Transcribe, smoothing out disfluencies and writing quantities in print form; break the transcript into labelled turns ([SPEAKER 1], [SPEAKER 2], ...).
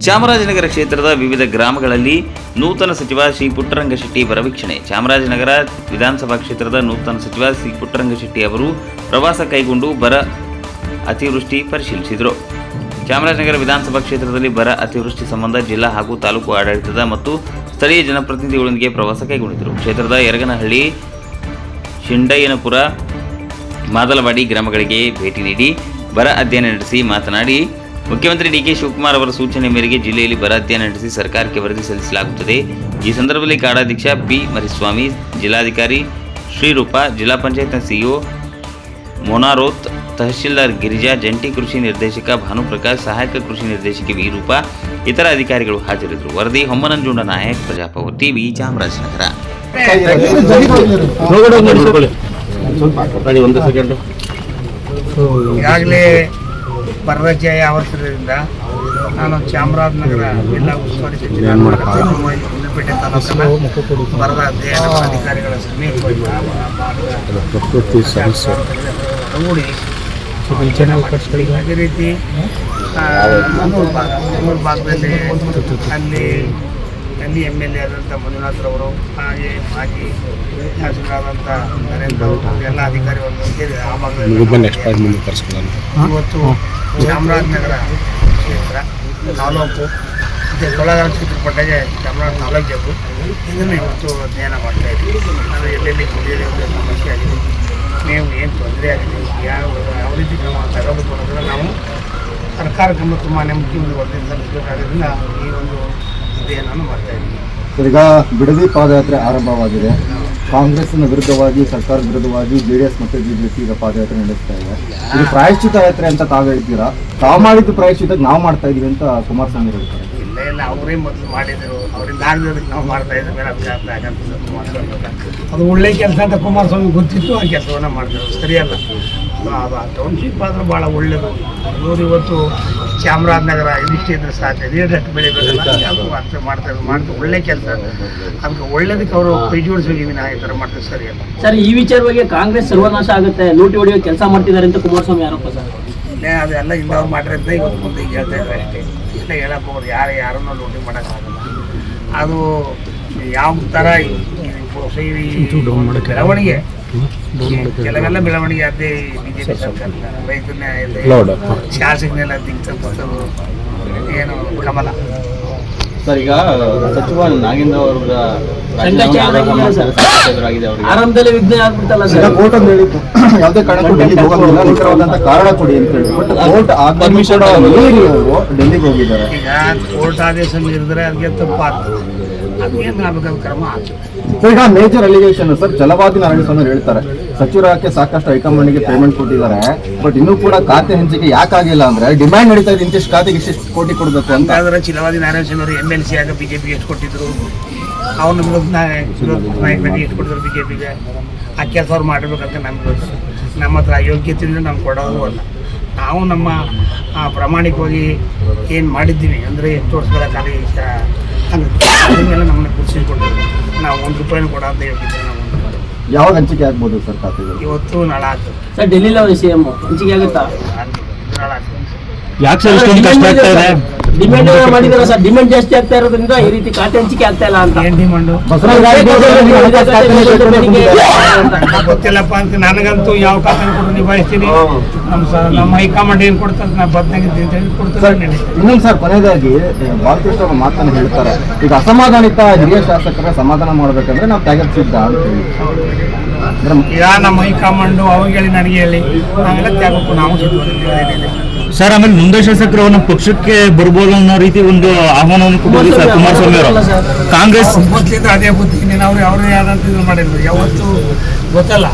[SPEAKER 1] ಚಾಮರಾಜನಗರ ಕ್ಷೇತ್ರದ ವಿವಿಧ ಗ್ರಾಮಗಳಲ್ಲಿ ನೂತನ ಸಚಿವ ಶ್ರೀ ಪುಟ್ಟರಂಗಶೆಟ್ಟಿ ಬರವೀಕ್ಷಣೆ. ಚಾಮರಾಜನಗರ ವಿಧಾನಸಭಾ ಕ್ಷೇತ್ರದ ನೂತನ ಸಚಿವ ಶ್ರೀ ಪುಟ್ಟರಂಗಶೆಟ್ಟಿ ಅವರು ಪ್ರವಾಸ ಕೈಗೊಂಡು ಬರ ಅತಿವೃಷ್ಟಿ ಪರಿಶೀಲಿಸಿದರು. ಚಾಮರಾಜನಗರ ವಿಧಾನಸಭಾ ಕ್ಷೇತ್ರದಲ್ಲಿ ಬರ ಅತಿವೃಷ್ಟಿ ಸಂಬಂಧ ಜಿಲ್ಲಾ ಹಾಗೂ ತಾಲೂಕು ಆಡಳಿತದ ಮತ್ತು ಸ್ಥಳೀಯ ಜನಪ್ರತಿನಿಧಿಗಳೊಂದಿಗೆ ಪ್ರವಾಸ ಕೈಗೊಂಡಿದ್ದರು. ಕ್ಷೇತ್ರದ ಯರಗನಹಳ್ಳಿ, ಶಿಂಡಯ್ಯನಪುರ, ಮಾದಲವಾಡಿ ಗ್ರಾಮಗಳಿಗೆ ಭೇಟಿ ನೀಡಿ ಬರ ಅಧ್ಯಯನ ನಡೆಸಿ ಮಾತನಾಡಿ, ಮುಖ್ಯಮಂತ್ರಿ ಡಿ.ಕೆ. ಶಿವಕುಮಾರ್ ಅವರ ಸೂಚನೆ ಮೇರೆಗೆ ಜಿಲ್ಲೆಯಲ್ಲಿ ಬರ ಅಧ್ಯಯನ ನಡೆಸಿ ಸರ್ಕಾರಕ್ಕೆ ವರದಿ ಸಲ್ಲಿಸಲಾಗುತ್ತದೆ. ಈ ಸಂದರ್ಭದಲ್ಲಿ ಕಾಡಾಧ್ಯಕ್ಷ ಪಿ. ಮರಿಸ್ವಾಮಿ, ಜಿಲ್ಲಾಧಿಕಾರಿ ಶ್ರೀರೂಪ, ಜಿಲ್ಲಾ ಪಂಚಾಯತ್ನ ಸಿಇಒ ಮೊನಾರೋತ್, ತಹಶೀಲ್ದಾರ್ ಗಿರಿಜಾ, ಜಂಟಿ ಕೃಷಿ ನಿರ್ದೇಶಕ ಭಾನುಪ್ರಕಾಶ್, ಸಹಾಯಕ ಕೃಷಿ ನಿರ್ದೇಶಕಿ ವಿರೂಪ, ಇತರ ಅಧಿಕಾರಿಗಳು ಹಾಜರಿದ್ದರು. ವರದಿ ಹೊಮ್ಮನಂಜುಂಡ ನಾಯಕ್, ಪ್ರಜಾಪವರ್ ಟಿವಿ, ಚಾಮರಾಜನಗರ.
[SPEAKER 2] ಈಗಾಗಲೇ ಬರದ ಆವರಿಸಿದ್ರಿಂದ ನಾನು ಚಾಮರಾಜನಗರ ಜಿಲ್ಲಾ ಉಸ್ತುವಾರಿ ಸಚಿವ ಗುಂಡ್ಲುಪೇಟೆ ತಾಲೂಕಿನ ಬರದ ಅಧ್ಯಯನ ಅಧಿಕಾರಿಗಳ ಸಮಿತಿ ಅದೇ ರೀತಿ ಮೂರು ಭಾಗದಲ್ಲಿ ಅಲ್ಲಿ MLA ಆದಂಥ ಮಂಜುನಾಥ್ರವರು, ಹಾಗೆ ಮಾಜಿ ಶಾಸಕರಾದಂಥ ನರೇಂದ್ರ ಅವರು, ಎಲ್ಲ ಅಧಿಕಾರಿಗಳು ಸೇರಿ ಆ ಭಾಗದಲ್ಲಿ ಇವತ್ತು ಚಾಮರಾಜನಗರ ಕ್ಷೇತ್ರ ತಾಲೂಕು ಮತ್ತು ಕೊಳ್ಳೇಗಾಲ ಕ್ಷೇತ್ರ ಪಟ್ಟಗೆ ಚಾಮರಾಜ ತಾಲೂಕು ಇದನ್ನು ಇವತ್ತು ಅಧ್ಯಯನ ಮಾಡ್ತಾಯಿದ್ದೀವಿ. ನಾವು ಎಲ್ಲೆಲ್ಲಿ ಕುಡಿಯಲು ಸಮಸ್ಯೆ ಆಗಿದೆ, ನೀವು ಏನು ತೊಂದರೆ ಆಗಿದೆ, ಯಾವ ರೀತಿ ಕ್ರಮ ತಗೋಬೇಕು ಅನ್ನೋದನ್ನು ನಾವು ಸರ್ಕಾರ ಗಮನ ತುಂಬಾ ಮುಖ್ಯಮಂತ್ರಿ ವರದಿ ಸಲ್ಲಿಸಬೇಕಾದ್ರಿಂದ ಈ ಒಂದು ಅಧ್ಯಯನ ಮಾಡ್ತಾಯಿದ್ದೀವಿ.
[SPEAKER 3] ಈಗ ಬಿಡದಿ ಪಾದಯಾತ್ರೆ ಆರಂಭವಾಗಿದೆ. ಕಾಂಗ್ರೆಸ್ನ ವಿರುದ್ಧವಾಗಿ, ಸರ್ಕಾರ ವಿರುದ್ಧವಾಗಿ JDS ಮತ್ತು BJP ಈಗ ಪಾದಯಾತ್ರೆ ನಡೆಸ್ತಾ ಇದೆ. ಇದು ಪ್ರಾಯಶ್ಚಿತ ಯಾತ್ರೆ ಅಂತ ತಾವು ಹೇಳ್ತೀರಾ? ತಾವು ಮಾಡಿದ್ದು ಪ್ರಾಯಶ್ಚಿತ ನಾವು ಮಾಡ್ತಾ ಇದೀವಿ ಅಂತ ಕುಮಾರಸ್ವಾಮಿ ಹೇಳ್ತಾರೆ.
[SPEAKER 2] ಇಲ್ಲ, ಅವರೇ ಮೊದಲು ಮಾಡಿದರು, ಅವರಿಂದ ಆಗದಕ್ಕೆ ನಾವು ಮಾಡ್ತಾ ಇದ್ದೀವಿ. ಅದು ಒಳ್ಳೆ ಕೆಲಸ ಅಂತ ಕುಮಾರಸ್ವಾಮಿ ಗೊತ್ತಿತ್ತು, ಆ ಕೆಲಸವನ್ನು ಮಾಡ್ತಾರೆ. ಸರಿಯಲ್ಲ, ಅದು ಟೌನ್ಶಿಪ್ ಆದರೂ ಭಾಳ ಒಳ್ಳೆಯದು. ಇವರು ಇವತ್ತು ಚಾಮರಾಜನಗರ ಇದಿಷ್ಟು ಇದ್ರೆ ಸಾಧ್ಯ, ನೀರಷ್ಟು ಬೆಳಿಬೇಕಲ್ಲ, ಅದು ಅರ್ಥ ಮಾಡ್ತಾರೆ ಒಳ್ಳೆ ಕೆಲಸ. ಅದಕ್ಕೆ ಒಳ್ಳೇದಕ್ಕೆ ಅವರು ಕೈ ಜೋಡಿಸೋಗಿ ನಾ ಈ ಥರ ಮಾಡ್ತಾರೆ, ಸರಿಯಲ್ಲ.
[SPEAKER 4] ಸರ್, ಈ ವಿಚಾರವಾಗಿ ಕಾಂಗ್ರೆಸ್ ಸರ್ವನಾಶ ಆಗುತ್ತೆ, ಲೂಟಿ ಹೊಡೆಯೋ ಕೆಲಸ ಮಾಡ್ತಿದ್ದಾರೆ ಅಂತ ಕುಮಾರಸ್ವಾಮಿ ಆರೋಪ ಸರ್.
[SPEAKER 2] ಅದೆಲ್ಲ ಇಂದವ್ರು ಮಾಡಿರೋದ್ರಿಂದ ಇವತ್ತು ಮುಂದೆ ಈಗ ಹೇಳ್ತಾ ಇದ್ದಾರೆ ಅಷ್ಟೇ. ಇಲ್ಲ ಹೇಳಕ್ಕೆ ಹೋಗೋದು ಯಾರನ್ನೂ ಲೂಟಿ ಮಾಡೋಕ್ಕಾಗಲ್ಲ. ಅದು ಯಾವ ಥರ ಬೆಳವಣಿಗೆ, ಕೆಲವೆಲ್ಲ ಬೆಳವಣಿಗೆ ಅದೇ BJP ಸರ್ಕಾರ ರೈತರನ್ನೇ ಶಾಸಕನೆಲ್ಲ ದಿಗ್ತಪ್ಪಿಸೋದು ಏನು ಕಮಲ.
[SPEAKER 3] ಸರ್, ಈಗ ಸಚಿವ ನಾಗೇಂದ್ರ ಅವರ
[SPEAKER 4] ಆರಂಭದಲ್ಲಿ ವಿಘ್ನ ಆಗ್ಬಿಡ್ತಲ್ಲ ಸರ್.
[SPEAKER 3] ಕೋರ್ಟ್ ಅಂತ ಹೇಳಿತ್ತು, ಯಾವುದೇ ಕಾರಣಕ್ಕೂ ಡೆಲ್ಲಿಗೆ ಹೋಗೋದಿಲ್ಲ, ನಿಖರವಾದಂತ ಕಾರಣ ಕೊಡಿ ಅಂತ ಹೇಳಿ. ಬಟ್ ಕೋರ್ಟ್ ಪರ್ಮಿಷನ್ ಮೀರಿ ಅವರು ಡೆಲ್ಲಿಗೆ ಹೋಗಿದ್ದಾರೆ.
[SPEAKER 2] ಈಗ ಕೋರ್ಟ್ ಆದೇಶ ಮೀರಿದ್ರೆ ಅದಕ್ಕೆ ತಪ್ಪಾಗ್ತದೆ, ಅದೇನು ಆಗಬೇಕಾದ ಕ್ರಮ ಆಗ್ತದೆ.
[SPEAKER 3] ಈಗ ಮೇಜರ್ ಅಲಿಗೇಷನ್ ಸರ್, ಛಲವಾದಿ ನಾರಾಯಣಸ್ವಾಮಿ ಹೇಳ್ತಾರೆ ಸಚಿವರಾಗಕ್ಕೆ ಸಾಕಷ್ಟು ಹೈಕಮಾಂಡ್ಗೆ ಪೇಮೆಂಟ್ ಕೊಟ್ಟಿದ್ದಾರೆ, ಬಟ್ ಇನ್ನೂ ಕೂಡ ಖಾತೆ ಹಂಚಿಕೆ ಯಾಕಾಗಿಲ್ಲ ಅಂದ್ರೆ ಡಿಮ್ಯಾಂಡ್ ನಡೀತಾ ಇದೆ, ಇಂತಿಷ್ಟು ಖಾತೆಗೆ ಇಷ್ಟಿಷ್ಟು ಕೋಟಿ ಕೊಡಬೇಕು ಅಂತ.
[SPEAKER 2] ಆದ್ರೆ ಛಲವಾದಿ ನಾರಾಯಣಸ್ವಾಮಿ ಅವರು MLC ಆಗ BJPಗೆ ಎಷ್ಟು ಕೊಟ್ಟಿದ್ರು, ಅವ್ರನ್ನ ವಿರೋಧ ನಾಯಕರಿಗೆ ಎಷ್ಟು ಕೊಟ್ಟಿದ್ರು BJPಗೆ, ಆ ಕೆಲಸ ಅವ್ರು ಮಾಡಿರ್ಬೇಕಂತ ನಮ್ಗೆ ಗೊತ್ತು. ನಮ್ಮ ಹತ್ರ ಯೋಗ್ಯತೆಯಿಂದ ನಾವು ಕೊಡೋದು ಅಲ್ಲ. ನಾವು ನಮ್ಮ ಪ್ರಾಮಾಣಿಕವಾಗಿ ಏನು ಮಾಡಿದ್ದೀವಿ ಅಂದರೆ 8 ವರ್ಷಗಳ ಕಾಲ ಅದನ್ನೆಲ್ಲ ನಮ್ಮನ್ನ ಗುರುತಿಸಿಕೊಟ್ಟಿದ್ದೀವಿ. ನಾವು ₹1 ಕೊಡೋ ಅಂತ ಯೋಗ್ಯತೆ ನಾವು
[SPEAKER 3] ಯಾವಾಗ ಹಂಚಿಕೆ ಆಗ್ಬೋದು ಸರ್ ಖಾತೆಗಳು?
[SPEAKER 2] ಇವತ್ತು ನಾಳೆ ಆಗ್ತದೆ
[SPEAKER 4] ಸರ್. ಡೆಲ್ಲಿಲಿ ಅವರು CM ಹಂಚಿಕೆ ಆಗುತ್ತಾ?
[SPEAKER 2] ನಾಳೆ ಆಗ್ತದೆ.
[SPEAKER 3] ಯಾಕೆ ಸರ್ ಇಷ್ಟೊಂದು ಕಷ್ಟ ಆಗ್ತಾ ಇದೆ?
[SPEAKER 4] ಡಿಮ್ಯಾಂಡ್ ಮಾಡಿದಾರೆ ಸರ್, ಡಿಮ್ಯಾಂಡ್ ಜಾಸ್ತಿ ಆಗ್ತಾ ಇರೋದ್ರಿಂದ ಈ ರೀತಿ ಖಾತೆ ಹಂಚಿಕೆ ಆಗ್ತಾ ಇಲ್ಲ ಅಂತ.
[SPEAKER 2] ಏನು ಡಿಮಾಂಡು ಗೊತ್ತಿಲ್ಲಪ್ಪ ಅಂತ. ನನಗಂತೂ ಯಾವ ಖಾತೆ ಕೊಟ್ಟು ನಿಭಾಯಿಸ್ತೀನಿ. ನಮ್ಮ ಹೈಕಮಾಂಡ್ ಏನು ಕೊಡ್ತಾರೆ ನಾ ಬದಲಾಗಿದ್ದೀನಿ ಕೊಡ್ತಾರೆ.
[SPEAKER 3] ಇನ್ನೊಂದು ಸರ್, ಕೊನೆಯದಾಗಿ ಬಾಲಕೃಷ್ಣ ಅವರು ಮಾತನ್ನು ಹೇಳ್ತಾರೆ, ಈಗ ಅಸಮಾಧಾನಿತ ಹಿರಿಯ ಶಾಸಕರ ಸಮಾಧಾನ ಮಾಡಬೇಕಂದ್ರೆ ನಾವು ತ್ಯಾಗಕ್ಕೆ ಸಿದ್ಧ ಅಂತ ಹೇಳಿ.
[SPEAKER 2] ಈಗ ನಮ್ಮ ಹೈಕಮಾಂಡು ಅವಾಗ ಹೇಳಿ ನನಗೆ ಹೇಳಿ ನಾವೆಲ್ಲ ತ್ಯಾಗಕ್ಕೂ ನಾವು ಸಿದ್ಧವಾಗಿದ್ದೀವಿ
[SPEAKER 5] ಸರ್. ಆಮೇಲೆ ಮುಂದೆ ಶಾಸಕರು ನಮ್ಮ ಪಕ್ಷಕ್ಕೆ ಬರ್ಬೋದು ಅನ್ನೋ ರೀತಿ ಒಂದು ಆಹ್ವಾನವನ್ನು ಕೊಡೋದು ಸರ್ ಕುಮಾರಸ್ವಾಮಿ ಅವರು. ಕಾಂಗ್ರೆಸ್
[SPEAKER 2] ಗೊತ್ತಿದ್ರೆ ಅದೇ ಬುದ್ಧಿ ಅವ್ರೇ ಆದಂತ ಮಾಡಿದ್ರು, ಯಾವತ್ತೂ ಗೊತ್ತಲ್ಲ.